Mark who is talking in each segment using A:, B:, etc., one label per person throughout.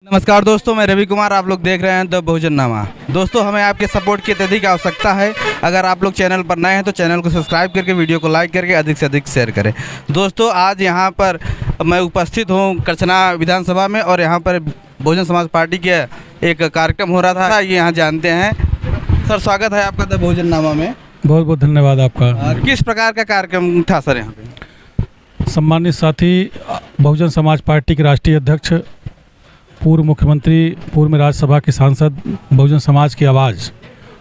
A: नमस्कार दोस्तों, मैं रवि कुमार। आप लोग देख रहे हैं द बहुजननामा। दोस्तों, हमें आपके सपोर्ट की अत्यधिक आवश्यकता है। अगर आप लोग चैनल पर नए हैं तो चैनल को सब्सक्राइब करके वीडियो को लाइक करके अधिक से अधिक शेयर करें। दोस्तों, आज यहाँ पर मैं उपस्थित हूँ करछना विधानसभा में और यहाँ पर बहुजन समाज पार्टी के एक कार्यक्रम हो रहा था। ये यहाँ जानते हैं। सर, स्वागत है आपका द बहुजननामा में।
B: बहुत बहुत धन्यवाद आपका।
A: किस प्रकार का कार्यक्रम था सर यहाँ पे?
B: सम्मानित साथी, बहुजन समाज पार्टी के राष्ट्रीय अध्यक्ष, पूर्व मुख्यमंत्री, पूर्व में राज्यसभा के सांसद, बहुजन समाज की आवाज़,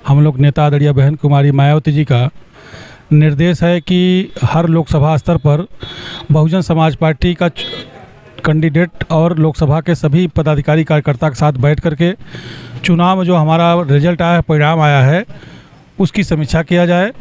B: हम लोग नेता आदरणीय बहन कुमारी मायावती जी का निर्देश है कि हर लोकसभा स्तर पर बहुजन समाज पार्टी का कैंडिडेट और लोकसभा के सभी पदाधिकारी कार्यकर्ता के साथ बैठ करके चुनाव में जो हमारा रिजल्ट आया है, परिणाम आया है, उसकी समीक्षा किया जाए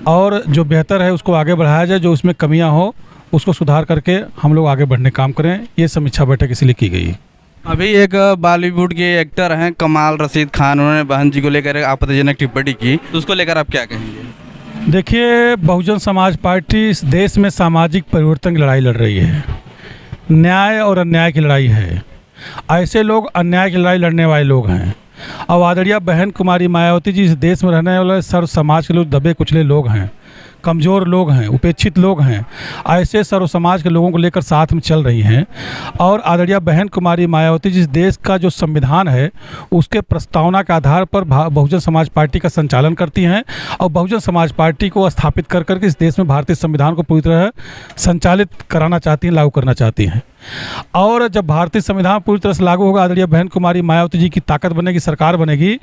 B: और जो बेहतर है उसको आगे बढ़ाया जाए, जो उसमें कमियां हो उसको सुधार करके हम लोग आगे बढ़ने काम करें। ये समीक्षा बैठक इसलिए की गई।
A: अभी एक बॉलीवुड के एक्टर हैं कमाल रशीद खान, उन्होंने बहन जी को लेकर एक आपत्तिजनक टिप्पणी की, तो उसको लेकर आप क्या कहेंगे?
B: देखिए, बहुजन समाज पार्टी इस देश में सामाजिक परिवर्तन की लड़ाई लड़ रही है। न्याय और अन्याय की लड़ाई है। ऐसे लोग अन्याय की लड़ाई लड़ने वाले लोग हैं। और आदरणीय बहन कुमारी मायावती जी इस देश में रहने वाले सर्व समाज के लोग, दबे कुचले लोग हैं, कमज़ोर लोग हैं, उपेक्षित लोग हैं। ऐसे सर्व समाज के लोगों को लेकर साथ में चल रही हैं। और आदरणीय बहन कुमारी मायावती जिस देश का जो संविधान है उसके प्रस्तावना के आधार पर बहुजन समाज पार्टी का संचालन करती हैं और बहुजन समाज पार्टी को स्थापित कर करके इस देश में भारतीय संविधान को पूरी तरह संचालित कराना चाहती हैं, लागू करना चाहती हैं। और जब भारतीय संविधान पूरी तरह से लागू होगा, आदरणीय बहन कुमारी मायावती जी की ताकत बनेगी, सरकार बनेगी,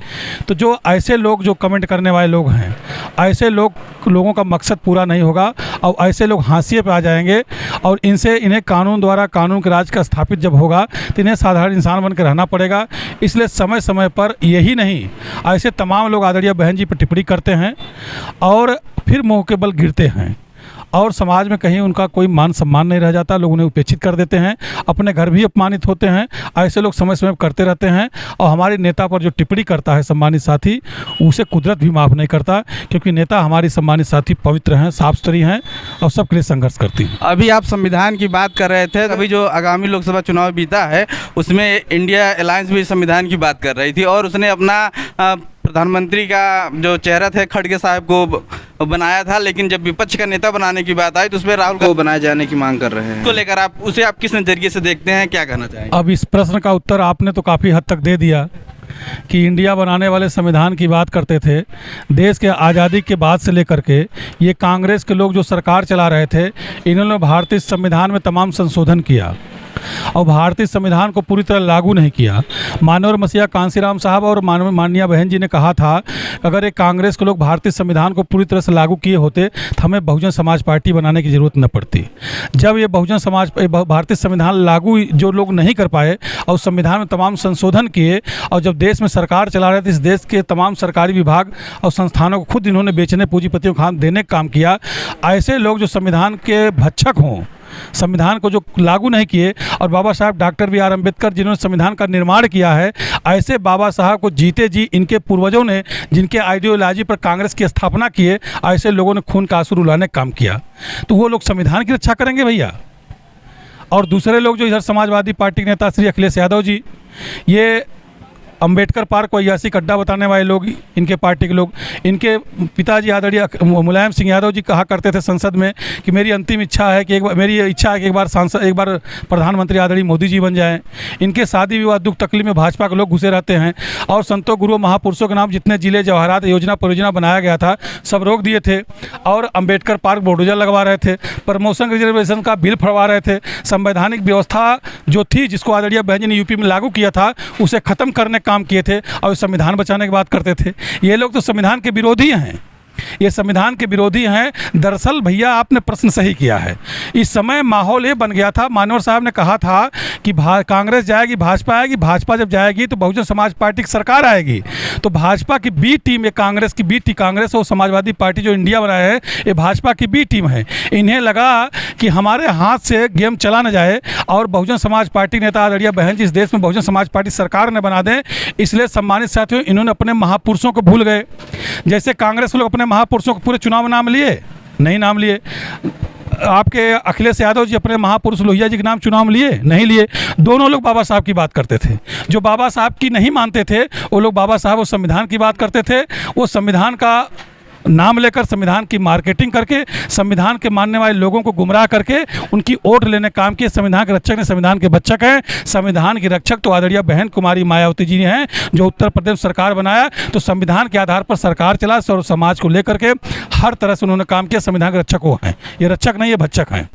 B: तो जो ऐसे लोग, जो कमेंट करने वाले लोग हैं, ऐसे लोगों का मकसद पूरा नहीं होगा और ऐसे लोग हाशिए पे आ जाएंगे। और इन्हें कानून द्वारा, कानून के राज का स्थापित जब होगा तो इन्हें साधारण इंसान बनकर रहना पड़ेगा। इसलिए समय समय पर यही नहीं, ऐसे तमाम लोग आदरणीय बहन जी पर टिप्पणी करते हैं और फिर मुँह के बल गिरते हैं और समाज में कहीं उनका कोई मान सम्मान नहीं रह जाता। लोग उन्हें उपेक्षित कर देते हैं, अपने घर भी अपमानित होते हैं। ऐसे लोग समय समय पर करते रहते हैं और हमारे नेता पर जो टिप्पणी करता है सम्मानित साथी, उसे कुदरत भी माफ़ नहीं करता, क्योंकि नेता हमारी सम्मानित साथी पवित्र हैं, साफ सुथरी हैं और सबके लिए संघर्ष करती हैं।
A: अभी आप संविधान की बात कर रहे थे। अभी जो आगामी लोकसभा चुनाव बीता है उसमें इंडिया अलायंस भी संविधान की बात कर रही थी और उसने अपना प्रधानमंत्री का जो चेहरा थे खड़गे साहब को बनाया था, लेकिन जब विपक्ष का नेता बनाने की बात आई तो उसमें राहुल को बनाए जाने की मांग कर रहे हैं। उसको लेकर आप किस नज़रिए से देखते हैं, क्या कहना चाहेंगे?
B: अब इस प्रश्न का उत्तर आपने तो काफ़ी हद तक दे दिया कि इंडिया बनाने वाले संविधान की बात करते थे। देश के आज़ादी के बाद से लेकर के ये कांग्रेस के लोग जो सरकार चला रहे थे, इन्होंने भारतीय संविधान में तमाम संशोधन किया और भारतीय संविधान को पूरी तरह लागू नहीं किया। मानवर मसीहा कांसीराम साहब और माननीय बहन जी ने कहा था, अगर एक कांग्रेस के लोग भारतीय संविधान को पूरी तरह से लागू किए होते तो हमें बहुजन समाज पार्टी बनाने की ज़रूरत न पड़ती। जब ये भारतीय संविधान लागू जो लोग नहीं कर पाए और संविधान में तमाम संशोधन किए और जब देश में सरकार चला रहे थे, इस देश के तमाम सरकारी विभाग और संस्थानों को खुद इन्होंने बेचने, पूंजीपतियों को देने का काम किया। ऐसे लोग जो संविधान के भक्षक हों, संविधान को जो लागू नहीं किए, और बाबा साहब डॉक्टर बी आर अम्बेडकर जिन्होंने संविधान का निर्माण किया है, ऐसे बाबा साहब को जीते जी इनके पूर्वजों ने, जिनके आइडियोलॉजी पर कांग्रेस की स्थापना किए, ऐसे लोगों ने खून का आंसू रुलाने का काम किया, तो वो लोग संविधान की रक्षा करेंगे भैया? और दूसरे लोग जो इधर समाजवादी पार्टी के नेता श्री अखिलेश यादव जी, ये अंबेडकर पार्क को ऐसी अड्डा बताने वाले लोग, इनके पार्टी के लोग, इनके पिताजी आदरणीय मुलायम सिंह यादव जी कहा करते थे संसद में कि मेरी अंतिम इच्छा है कि एक बार प्रधानमंत्री आदरणीय मोदी जी बन जाएं। इनके शादी विवाह दुख तकलीफ में भाजपा के लोग घुसे रहते हैं और संतों गुरुओं महापुरुषों के नाम जितने जिले जवाहरात योजना परियोजना बनाया गया था सब रोक दिए थे और अंबेडकर पार्क बुलडोजर लगवा रहे थे, प्रमोशन रिजर्वेशन का बिल फड़वा रहे थे। संवैधानिक व्यवस्था जो थी, जिसको आदरणीय बहन जी ने यूपी में लागू किया था, उसे ख़त्म करने काम किए थे और संविधान बचाने की बात करते थे। ये लोग तो संविधान के विरोधी हैं, ये संविधान के विरोधी हैं। दरअसल भैया आपने प्रश्न सही किया है। इस समय माहौल ये बन गया था, मानवर साहब ने कहा था कि कांग्रेस जाएगी, भाजपा आएगी, भाजपा जब जाएगी तो बहुजन समाज पार्टी की सरकार आएगी। तो भाजपा की बी टीम, ये कांग्रेस की बी टीम, कांग्रेस और समाजवादी पार्टी जो इंडिया बनाया है, ये भाजपा की बी टीम है। इन्हें लगा कि हमारे हाथ से गेम चला न जाए और बहुजन समाज पार्टी नेता आदरणीय बहन जी इस देश में बहुजन समाज पार्टी सरकार ने बना दें। इसलिए सम्मानित साथियों, इन्होंने अपने महापुरुषों को भूल गए। जैसे कांग्रेस लोग अपने महापुरुषों को पूरे चुनाव में नाम लिए नहीं, नाम लिए। आपके अखिलेश यादव जी अपने महापुरुष लोहिया जी के नाम चुनाव में लिए? नहीं लिए। दोनों लोग बाबा साहब की बात करते थे। जो बाबा साहब की नहीं मानते थे वो लोग बाबा साहब वो संविधान की बात करते थे। वो संविधान का नाम लेकर संविधान की मार्केटिंग करके संविधान के मानने वाले लोगों को गुमराह करके उनकी वोट लेने काम किए। संविधान के रक्षक ने संविधान के भक्षक हैं। संविधान की रक्षक तो आदरणीय बहन कुमारी मायावती जी हैं, जो उत्तर प्रदेश सरकार बनाया तो संविधान के आधार पर सरकार चला और समाज को लेकर के हर तरह से उन्होंने काम किया। संविधान के रक्षक वो हैं, ये रक्षक नहीं, ये भक्षक हैं।